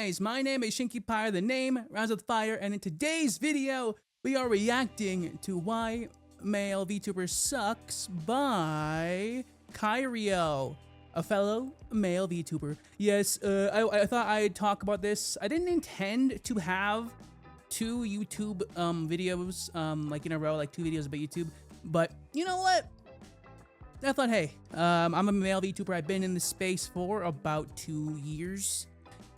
Anyways, my name is Shinki, the name rhymes with fire, and in today's video, we are reacting to Why Male Vtuber Sucks by Kyrio, a fellow male VTuber. Yes, I thought I'd talk about this. I didn't intend to have two YouTube videos like in a row, like two videos about YouTube, but you know what? I thought, hey, I'm a male VTuber. I've been in this space for about 2 years.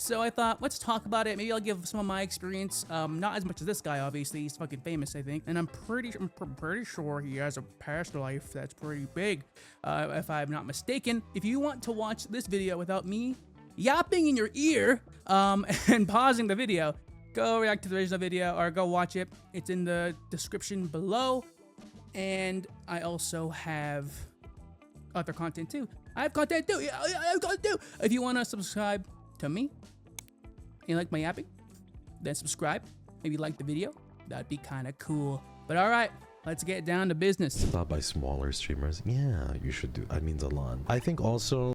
So I thought, let's talk about it. Maybe I'll give some of my experience. Not as much as this guy, obviously. He's fucking famous, I think. And I'm pretty sure he has a past life that's pretty big, if I'm not mistaken. If you want to watch this video without me yapping in your ear and pausing the video, go react to the original video or go watch it. It's in the description below. And I also have other content too. I have content too. Yeah, I have content too. If you want to subscribe to me and you like my yapping, then subscribe. Maybe like the video. That'd be kind of cool. But all right, let's get down to business. Thought by smaller streamers. Yeah, you should do. That means a lot. I think also,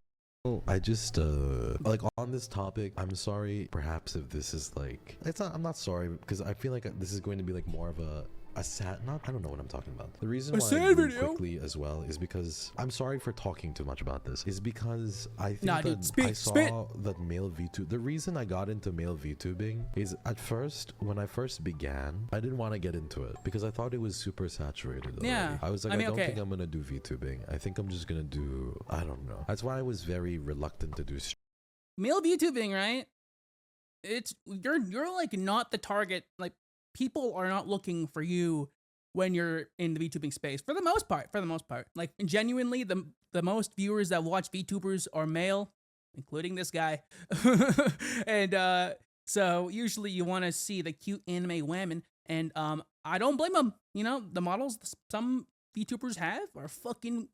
I just like on this topic, I'm sorry perhaps if this is like, it's not, I'm not sorry because I feel like this is going to be like more of a sad, I don't know what I'm talking about. The reason why I moved quickly as well is because I'm sorry for talking too much about this, is because I think I saw that male VTuber. The reason I got into male VTubing is at first, when I first began, I didn't want to get into it because I thought it was super saturated already. Yeah, I was like, I don't think I'm gonna do VTubing. I think I'm just gonna do, I don't know. That's why I was very reluctant to do male VTubing, right? It's you're like not the target. Like, people are not looking for you when you're in the VTubing space for the most part. Like, genuinely, the most viewers that watch VTubers are male, including this guy. And so usually you want to see the cute anime women, and I don't blame them. You know, the models some VTubers have are fucking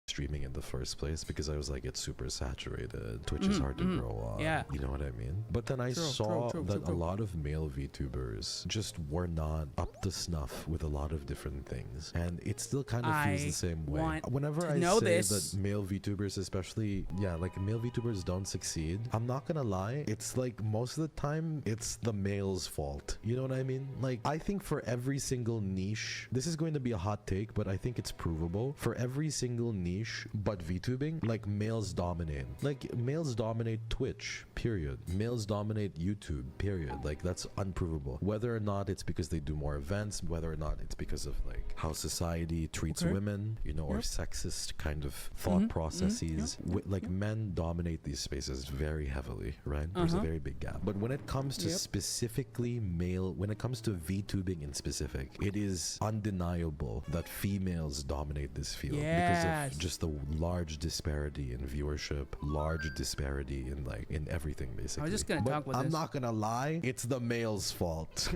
streaming in the first place because I was like, it's super saturated. Twitch is hard to grow on. Yeah, you know what I mean? But then I saw that a lot of male VTubers just were not up to snuff with a lot of different things, and it still kind of feels the same way. Whenever I say that male VTubers, especially, yeah, like male VTubers don't succeed, I'm not gonna lie, it's like most of the time it's the male's fault. You know what I mean? Like, I think for every single niche, this is going to be a hot take, but I think it's provable. For every single niche but VTubing, like, males dominate. Like, males dominate Twitch, period. Males dominate YouTube, period. Like, that's unprovable. Whether or not it's because they do more events, whether or not it's because of like how society treats women, you know, or sexist kind of thought processes. Like, men dominate these spaces very heavily, right? There's a very big gap. But when it comes to specifically male, when it comes to VTubing in specific, it is undeniable that females dominate this field because of just the large disparity in viewership, large disparity in like in everything basically. I was just gonna talk with this. I'm not gonna lie, it's the male's fault.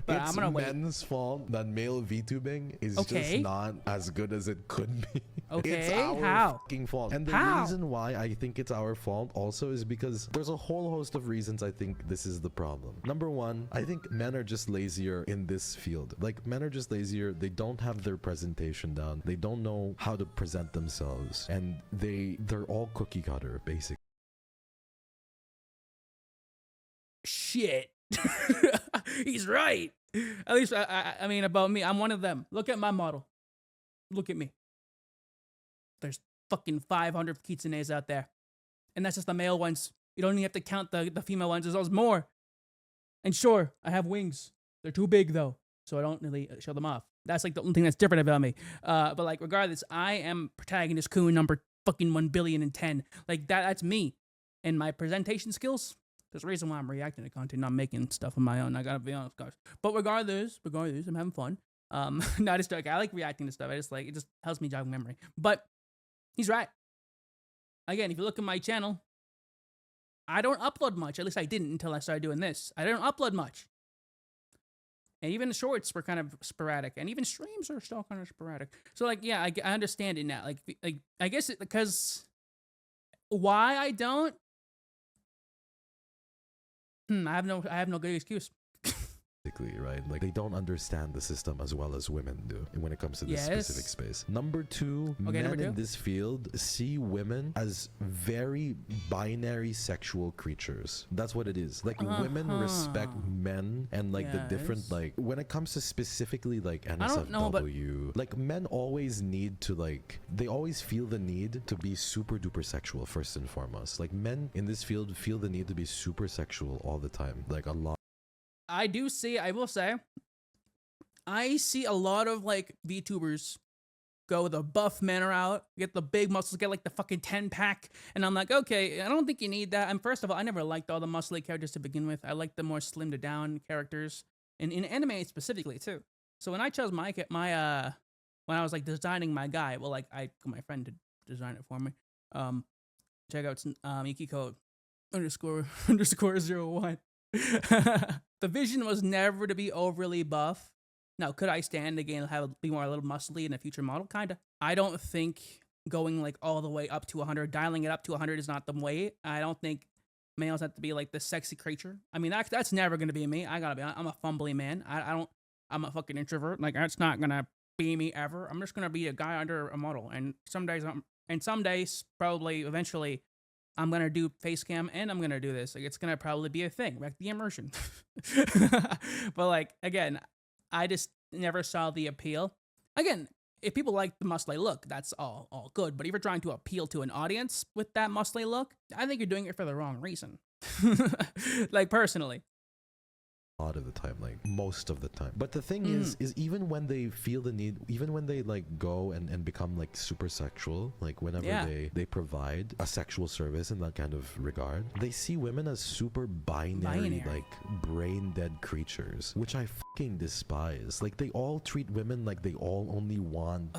But it's men's fault that male VTubing is just not as good as it could be. It's our fucking fault. And the reason why I think it's our fault also is because there's a whole host of reasons I think this is the problem. Number one, I think men are just lazier in this field. Like, men are just lazier. They don't have their presentation down. They don't know how to present themselves. And they're all cookie cutter, basically. Shit. He's right. At least I mean, about me, I'm one of them. Look at my model. Look at me. There's fucking 500 kitsunes out there, and that's just the male ones. You don't even have to count the female ones. There's always more. And sure, I have wings. They're too big though, so I don't really show them off. That's like the only thing that's different about me. But like, regardless, I am protagonist Kun number fucking 1,000,000,010. Like, that's me, and my presentation skills. There's a reason why I'm reacting to content, not making stuff on my own. I gotta be honest, guys. But regardless, I'm having fun. Not just like, I like reacting to stuff. I just like, it just helps me jog memory. But he's right. Again, if you look at my channel, I don't upload much. At least I didn't until I started doing this. I don't upload much. And even the shorts were kind of sporadic, and even streams are still kind of sporadic. So like, yeah, I understand it now. Like I guess it, because why I don't. I have no good excuse. specifically, right? Like they don't understand the system as well as women do when it comes to this specific space. Number two, men in this field see women as very binary sexual creatures. That's what it is. Like women respect men and like the different, like when it comes to specifically like NSFW, like men always need to like, they always feel the need to be super duper sexual first and foremost. Like men in this field feel the need to be super sexual all the time, like a lot. I will say, I see a lot of like VTubers go the buff men route, get the big muscles, get like the fucking 10-pack, and I'm like, okay, I don't think you need that. And first of all, I never liked all the muscly characters to begin with. I like the more slimmed down characters, and in anime specifically too. So when I chose my when I was like designing my guy, well, like I got my friend to design it for me. Check out Yukiko _01. The vision was never to be overly buff. Now, could I stand again and be more a little muscly in a future model? Kinda. I don't think going like all the way up to 100, dialing it up to 100 is not the way. I don't think males have to be like the sexy creature. I mean, that's never gonna be me. I'm a fumbly man. I'm a fucking introvert. Like that's not gonna be me ever. I'm just gonna be a guy under a model. And some days, probably eventually, I'm gonna do face cam and I'm gonna do this. Like it's gonna probably be a thing, like the immersion. But like again, I just never saw the appeal. Again, if people like the muscly look, that's all good. But if you're trying to appeal to an audience with that muscly look, I think you're doing it for the wrong reason. Like personally. A lot of the time, like most of the time. But the thing is even when they feel the need, even when they like go and become like super sexual, like whenever they provide a sexual service in that kind of regard, they see women as super binary. Like brain dead creatures, which I fucking despise. Like they all treat women like they all only want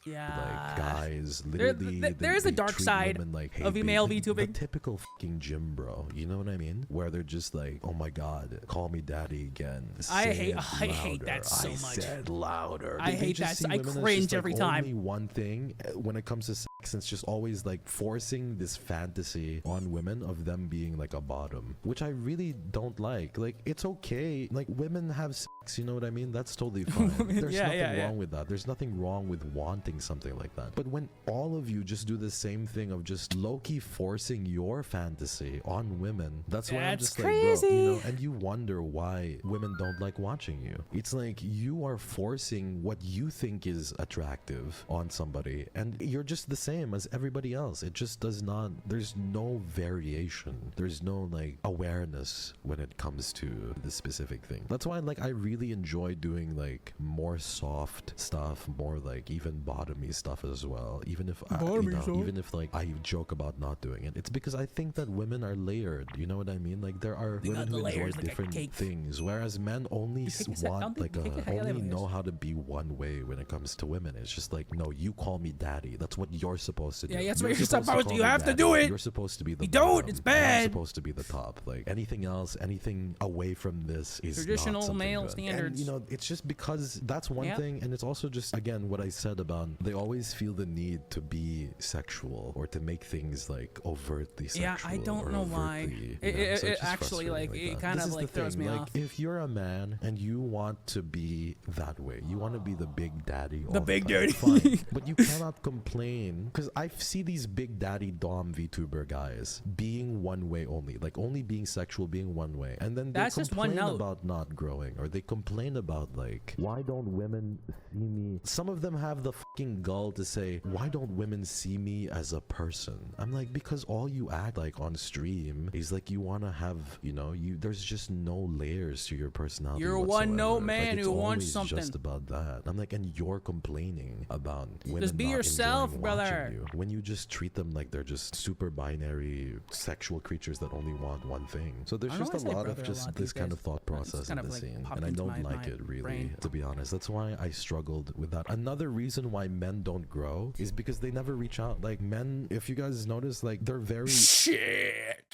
like guys, literally there's a dark side like, hey, of male VTubing. The typical fucking gym bro, you know what I mean? Where they're just like, oh my god, call me daddy again. I hate that so much. Said louder. I hate that. I cringe every time. Only one thing when it comes to sex, it's just always like forcing this fantasy on women of them being like a bottom, which I really don't like. Like it's okay, like women have sex, you know what I mean? That's totally fine. There's nothing wrong with that. There's nothing wrong with wanting something like that. But when all of you just do the same thing of just low-key forcing your fantasy on women, that's why I'm just crazy. Like, bro, you know, and you wonder why women don't like watching you. It's like you are forcing what you think is attractive on somebody, and you're just the same as everybody else. It just does not, there's no variation. There's no like awareness when it comes to this specific thing. That's why like I really enjoy doing like more soft stuff, more like even bottomy stuff as well, even if even if like I joke about not doing it. It's because I think that women are layered, you know what I mean? Like there are women who enjoy different things, whereas men only want like only know how to be one way when it comes to women. It's just like, no, you call me daddy, that's what you're supposed to do. Yeah, that's what you're supposed to. You have to do it. You're supposed to be the you don't, it's bad. You're supposed to be the top. Like anything else, anything away from this is traditional male good. standards. And, you know, it's just because that's one thing, and it's also just again what I said about they always feel the need to be sexual or to make things like overtly sexual. Yeah, I don't know why. It actually like it kind of like throws me off. If you're a man and you want to be that way, you want to be the big daddy. The big daddy. Fine, but you cannot complain because I see these big daddy dom VTuber guys being one way only, like only being sexual, being one way, and then they complain about not growing, or they complain about like, why don't women see me? Some of them have the fucking gall to say, why don't women see me as a person? I'm like, because all you act like on stream is like you want to have, you know, there's just no layers to your personality. You're whatsoever. one note man like, who wants something. Just about that. I'm like, and you're complaining about women just be not yourself, brother. You. When you just treat them like they're just super binary sexual creatures that only want one thing. So there's just a lot of just this kind of thought process in the scene, and I don't like it really, to be honest. That's why I struggled with that. Another reason why men don't grow is because they never reach out. Like men, if you guys notice, like they're very shit.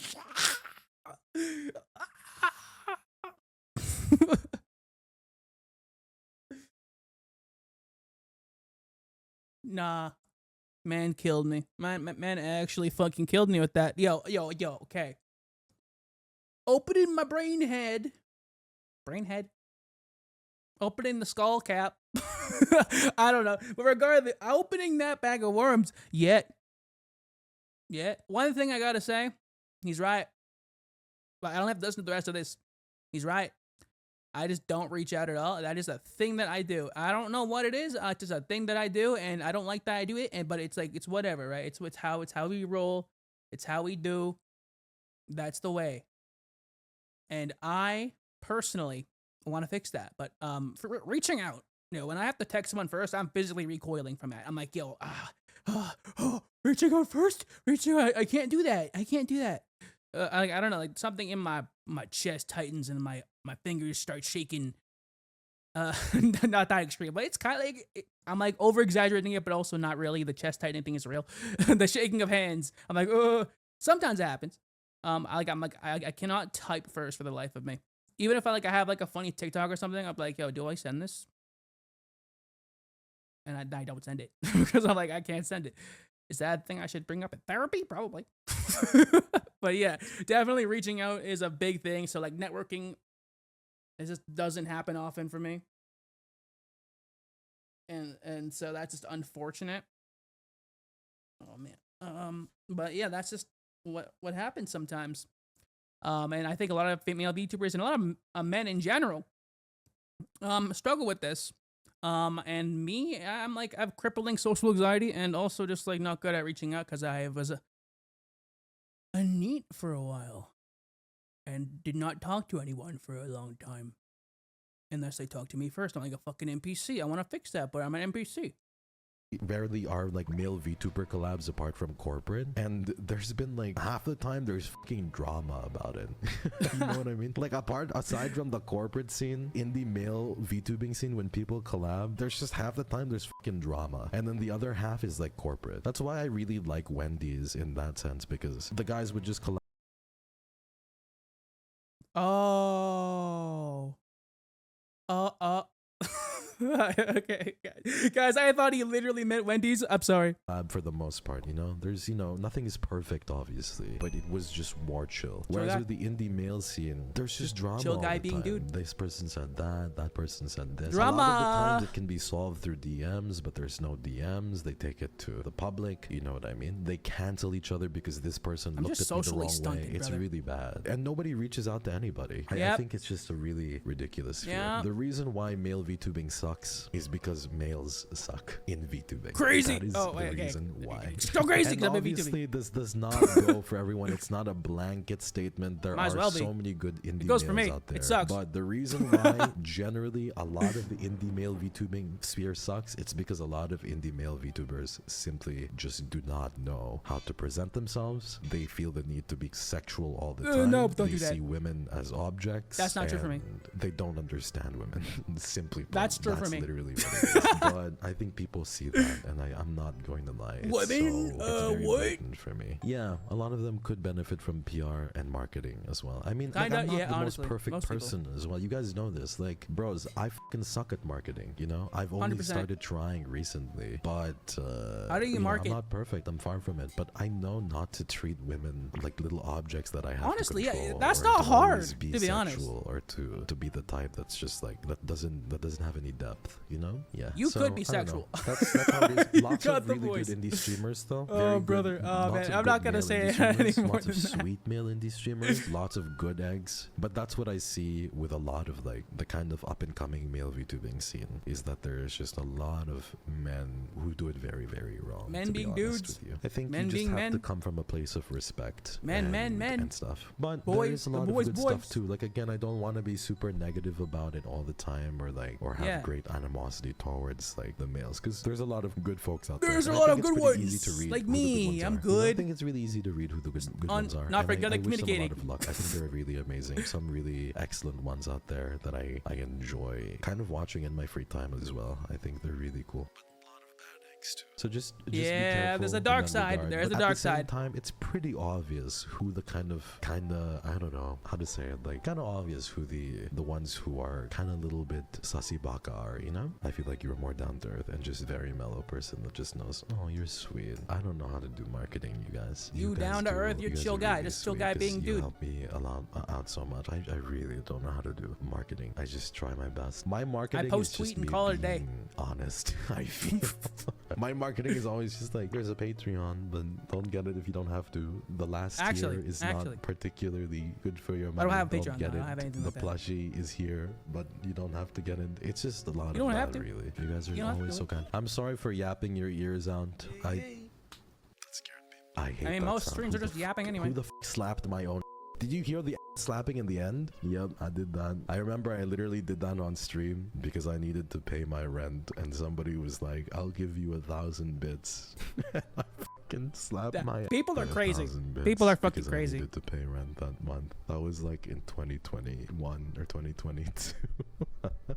Nah, man killed me. Man actually fucking killed me with that. Yo, okay. Opening my brain head brainhead. Opening the skull cap. I don't know. But regardless, opening that bag of worms, yet. One thing I gotta say, he's right. But I don't have to listen to the rest of this. He's right. I just don't reach out at all. That is a thing that I do. I don't know what it is. It's just a thing that I do, and I don't like that I do it. But it's like, it's whatever, right? It's how we roll. It's how we do. That's the way. And I personally want to fix that. But for reaching out, when I have to text someone first, I'm physically recoiling from that. I'm like, yo, reaching out first, reaching out. I can't do that. I can't do that. I don't know, like something in my chest tightens and my fingers start shaking. Not that extreme, but it's kind of like I'm like over exaggerating it, but also not really. The chest tightening thing is real. The shaking of hands, I'm like, sometimes it happens. I cannot type first for the life of me. Even if I have like a funny TikTok or something, I'm like, yo, do I send this? And I don't send it because I'm like, I can't send it. Is that a thing I should bring up in therapy? Probably. But yeah, definitely reaching out is a big thing. So like networking, it just doesn't happen often for me. And so that's just unfortunate. Oh man. But yeah, that's just what happens sometimes. And I think a lot of female VTubers and a lot of men in general struggle with this. And me, I have crippling social anxiety and also just like not good at reaching out because I was a NEET for a while and did not talk to anyone for a long time unless they talk to me first. I'm like a fucking NPC. I want to fix that, but I'm an NPC. Rarely are like male VTuber collabs apart from corporate, and there's been like half the time there's fucking drama about it. You know what I mean? Like aside from the corporate scene, in the male VTubing scene, when people collab, there's just half the time there's fucking drama, and then the other half is like corporate. That's why I really like Wendy's in that sense, because the guys would just collab. Okay, guys, I thought he literally meant Wendy's. I'm sorry. For the most part, there's, nothing is perfect, obviously, but it was just more chill. Whereas with the indie male scene, there's just drama. Chill guy all the being time. dude. This person said that person said this. Drama. A lot of the times it can be solved through DMs, but there's no DMs. They take it to the public. You know what I mean? They cancel each other because this person looked at me the wrong way. It's really bad, and nobody reaches out to anybody. I think it's just a really ridiculous fear. The reason why male VTubing sucks is because males suck in VTubing. Crazy. That is the reason why. So crazy. And obviously, this does not go for everyone. It's not a blanket statement. There are so many good indie males out there. It sucks. But the reason why generally a lot of the indie male VTubing sphere sucks, it's because a lot of indie male VTubers simply just do not know how to present themselves. They feel the need to be sexual all the time. No, don't they do that. see women as objects. That's not true for me. They don't understand women. Simply put. That's true for me. Literally what it is. But I think people see that, and I'm not going to lie. It's very important for me. Yeah, a lot of them could benefit from PR and marketing as well. I mean, I'm not the honestly, most perfect person as well. You guys know this. Like, bros, I fucking suck at marketing, I've only 100%. Started trying recently, but how do you market? I'm not perfect. I'm far from it, but I know not to treat women like little objects that I have to control. Yeah, that's not hard, to be honest. Or to be the type that's just like that doesn't have any depth, Yeah. You could be sexual. That's how it is. Lots of really good indie streamers, though. Oh, brother. Oh, man. I'm not gonna say it anymore. Lots of sweet male indie streamers. Lots of good eggs. But that's what I see with a lot of like the kind of up and coming male VTubing scene, is that there's just a lot of men who do it very, very wrong. Men being dudes. I think you just have to come from a place of respect. Men. And stuff. But there's a lot of good stuff too. Like, again, I don't want to be super negative about it all the time, or have great animosity towards like the males, because there's a lot of good folks out there. There's a lot of good ones. Easy to read like me, I'm good. I think it's really easy to read who the good ones are. Not very good at communicating. I wish them a lot of luck. I think they're really amazing. Some really excellent ones out there that I enjoy kind of watching in my free time as well. I think they're really cool. So just yeah, be careful there's a dark in that side. regard. There's But a dark at the same side. time, it's pretty obvious who the kinda, I don't know how to say it, like kinda obvious who the ones who are kinda a little bit sussy baka are, you know? I feel like you're more down to earth and just very mellow person that just knows, oh, you're sweet. I don't know how to do marketing, you guys. You guys down to do. earth, You you're guys chill are guy, really just chill sweet guy 'cause being you dude. help me a lot out so much. I really don't know how to do marketing. I just try my best. My marketing post is tweet just and me call it a day. being honest. I feel my marketing is always just like, there's a Patreon, but don't get it if you don't have to. The last tier is not particularly good for your money. I don't have a Don't Patreon. get I it. don't have anything The like that. plushie is here, but you don't have to get it. It's just a lot You don't of have that, to. really. You guys You are don't have to always do so it. kind. I'm sorry for yapping your ears out. I hate I mean, that most sound. streams Who are just the yapping anyway. Who the slapped my own? Did you hear the slapping in the end? Yep, I did that. I remember I literally did that on stream because I needed to pay my rent, and somebody was like, I'll give you 1,000 bits. I fucking slapped my People are for crazy. 1,000 bits People are fucking because crazy. I needed to pay rent that month. That was like in 2021 or 2022.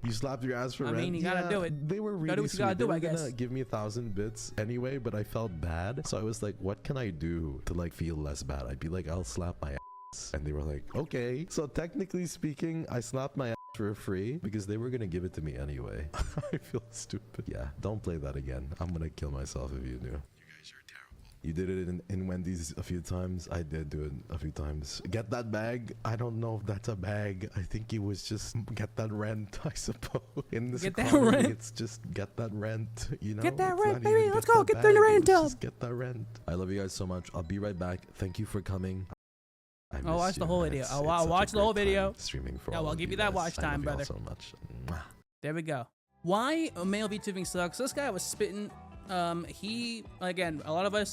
You slapped your ass for rent? I mean, you gotta do it. They were really Gotta do what you gotta sweet. do, They I were guess. gonna give me 1,000 bits anyway, but I felt bad. So I was like, what can I do to like feel less bad? I'd be like, I'll slap my ass. And they were like, okay. So technically speaking, I slapped my ass for free because they were gonna give it to me anyway. I feel stupid. Yeah, don't play that again. I'm gonna kill myself if you do. You did it in Wendy's a few times. I did do it a few times. Get that bag. I don't know if that's a bag. I think it was just get that rent, I suppose. In this Get that economy, rent. it's just get that rent, you know? Get that It's rent, not baby. even Let's get go. that Get the bag, rent it's up. just get that rent. I love you guys so much. I'll be right back. Thank you for coming. I'll watch the whole video. I'll watch the whole video. Streaming for Yeah, all I'll of give you guys. that watch I time, love you all brother. so much. Mwah. There we go. Why Male Vtubing Sucks? This guy was spitting. He, again, a lot of the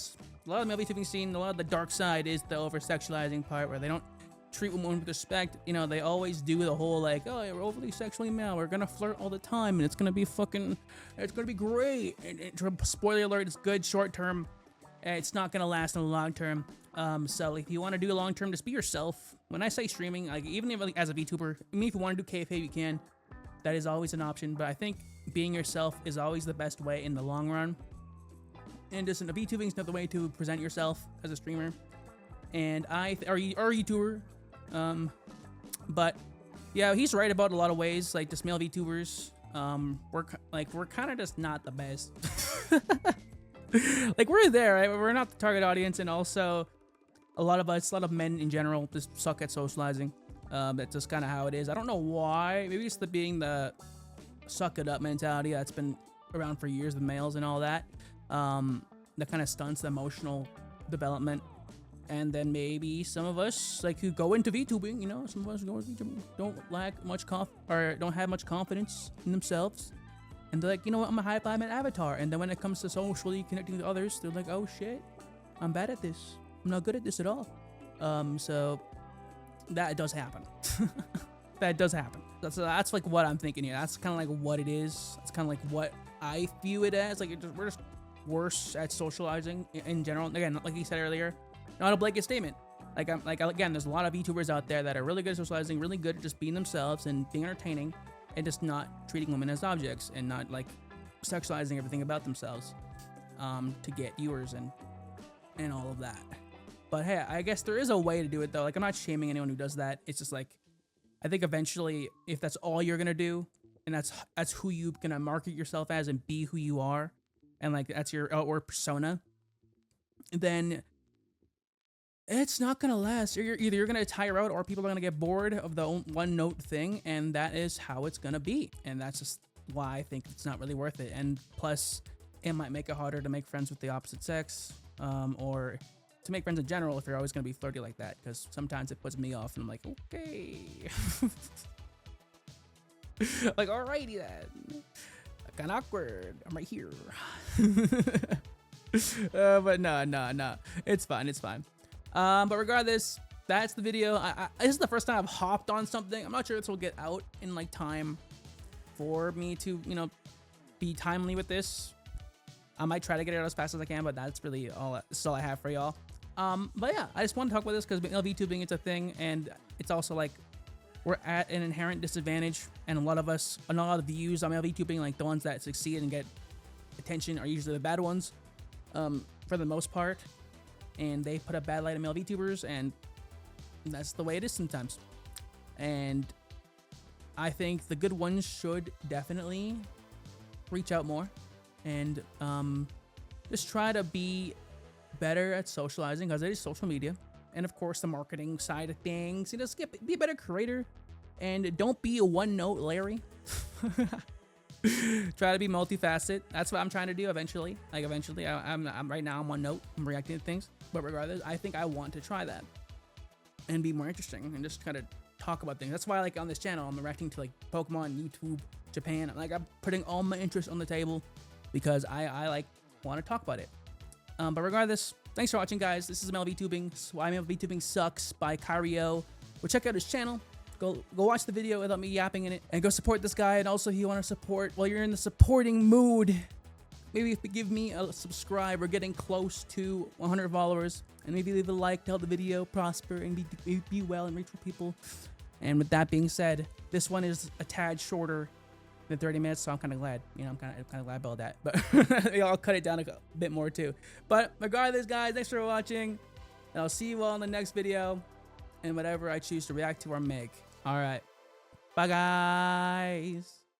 Male Vtubing scene, a lot of the dark side is the over-sexualizing part where they don't treat women with respect. You know, they always do the whole like, oh, we're overly sexually male. We're gonna flirt all the time, and it's gonna be great. And spoiler alert, it's good short term. It's not gonna last in the long term. So if you want to do long term, just be yourself. When I say streaming, like even if like, as a VTuber, I mean, if you want to do kayfabe, you can. That is always an option. But I think being yourself is always the best way in the long run. And just VTubing is not the way to present yourself as a streamer. And or YouTuber. But yeah, he's right about a lot of ways. Like just male VTubers, we're kind of just not the best. Like we're there, right? We're not the target audience, and also a lot of men in general just suck at socializing. That's just kind of how it is. I don't know why. Maybe it's being the suck it up mentality that's been around for years with males and all that. That kind of stunts the emotional development. And then maybe some of us like who go into VTubing, you know, some of us who go into VTubing don't don't have much confidence in themselves. And they're like, you know what, I'm a high-five man avatar. And then when it comes to socially connecting with others, they're like, oh shit, I'm bad at this. I'm not good at this at all. So that does happen. That does happen. That's like what I'm thinking here. That's kind of like what it is. It's kind of like what I view it as. Like we're just worse at socializing in general. Again, like you said earlier, not a blanket statement. Again, there's a lot of VTubers out there that are really good at socializing, really good at just being themselves and being entertaining, and just not treating women as objects and not like sexualizing everything about themselves to get viewers and all of that. But hey, I guess there is a way to do it though. Like I'm not shaming anyone who does that. It's just like I think eventually, if that's all you're gonna do, and that's who you're gonna market yourself as and be who you are, and like that's your outward persona, then it's not gonna last. Either you're gonna tire out, or people are gonna get bored of the one note thing, and that is how it's gonna be. And that's just why I think it's not really worth it. And plus, it might make it harder to make friends with the opposite sex, or to make friends in general if you're always gonna be flirty like that. Because sometimes it puts me off, and I'm like, okay, like alrighty then. Kind of awkward. I'm right here. But no, it's fine. But regardless, that's the video. This is the first time I've hopped on something. I'm not sure this will get out in like time for me to, you know, be timely with this. I might try to get it out as fast as I can, but that's really all I have for y'all. But yeah, I just want to talk about this because male VTubing is a thing, and it's also like we're at an inherent disadvantage, and a lot of the views on male VTubing, like the ones that succeed and get attention are usually the bad ones, for the most part, and they put a bad light on male VTubers, and that's the way it is sometimes. And I think the good ones should definitely reach out more and just try to be better at socializing, because it is social media, and of course the marketing side of things. You know, be a better creator, and don't be a one-note Larry. Try to be multifaceted. That's what I'm trying to do eventually. Like eventually, I'm right now I'm one note. I'm reacting to things, but regardless, I think I want to try that and be more interesting and just kind of talk about things. That's why, like, on this channel, I'm reacting to like Pokemon, YouTube, Japan. Like, I'm putting all my interests on the table because I like want to talk about it. But regardless, thanks for watching, guys. This is Male Vtubing. Why Male Vtubing Sucks by Kyrio. Go check out his channel. Go watch the video without me yapping in it, and go support this guy. And also, if you want to support, while you're in the supporting mood, maybe give me a subscribe. We're getting close to 100 followers, and maybe leave a like to help the video prosper and be well and reach for people. And with that being said, this one is a tad shorter than 30 minutes, so I'm kind of glad. You know, I'm kind of glad about that. But I'll cut it down a bit more too. But regardless, guys, thanks for watching, and I'll see you all in the next video, and whatever I choose to react to or make. All right, bye, guys.